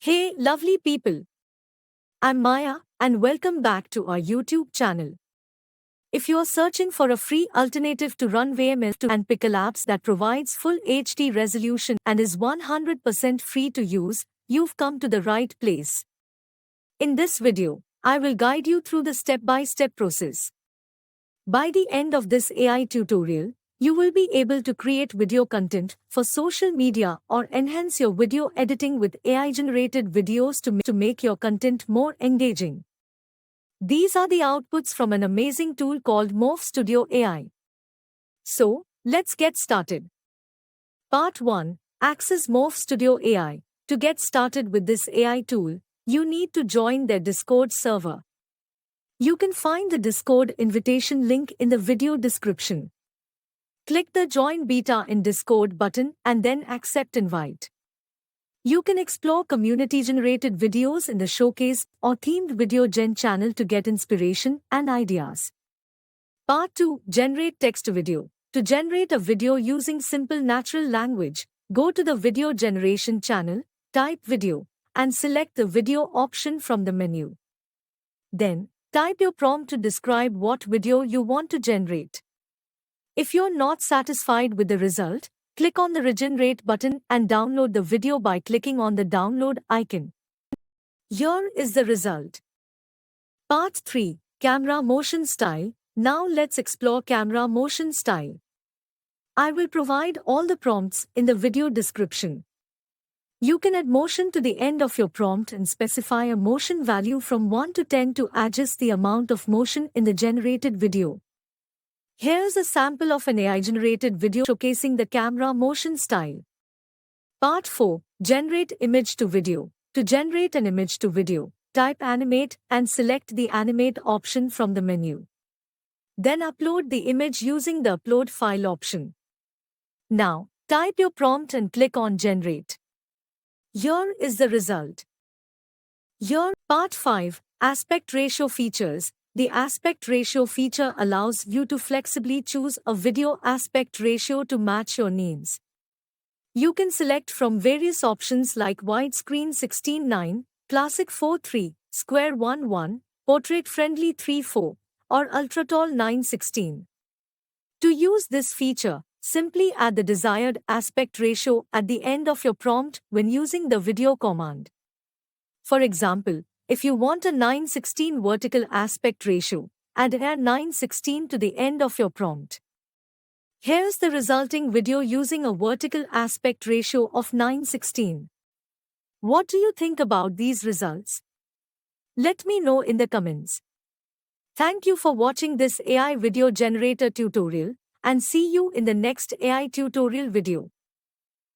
Hey, lovely people. I'm Maya, and welcome back to our YouTube channel. If you're searching for a free alternative to run VMS and Pickle apps that provides full HD resolution and is 100% free to use, you've come to the right place. In this video, I will guide you through the step-by-step process. By the end of this AI tutorial, you will be able to create video content for social media or enhance your video editing with AI-generated videos to make your content more engaging. These are the outputs from an amazing tool called Morph Studio AI. So, let's get started. Part 1. Access Morph Studio AI. To get started with this AI tool, you need to join their Discord server. You can find the Discord invitation link in the video description. Click the Join Beta in Discord button and then accept invite. You can explore community-generated videos in the Showcase or Themed Video Gen channel to get inspiration and ideas. Part 2. Generate text video. To generate a video using simple natural language, go to the Video Generation channel, type Video, and select the Video option from the menu. Then, type your prompt to describe what video you want to generate. If you're not satisfied with the result, click on the Regenerate button and download the video by clicking on the download icon. Here is the result. Part 3. Camera Motion Style. Now let's explore camera motion style. I will provide all the prompts in the video description. You can add motion to the end of your prompt and specify a motion value from 1 to 10 to adjust the amount of motion in the generated video. Here's a sample of an AI-generated video showcasing the camera motion style. Part 4. Generate image to video. To generate an image to video, type Animate and select the Animate option from the menu. Then upload the image using the Upload File option. Now, type your prompt and click on Generate. Here is the result. Here, Part 5. Aspect Ratio Features. The aspect ratio feature allows you to flexibly choose a video aspect ratio to match your needs. You can select from various options like widescreen 16:9, classic 4:3, square 1:1, portrait friendly 3:4, or ultra tall 9:16. To use this feature, simply add the desired aspect ratio at the end of your prompt when using the video command. For example, if you want a 9:16 vertical aspect ratio, add a 9:16 to the end of your prompt. Here's the resulting video using a vertical aspect ratio of 9:16. What do you think about these results? Let me know in the comments. Thank you for watching this AI video generator tutorial, and see you in the next AI tutorial video.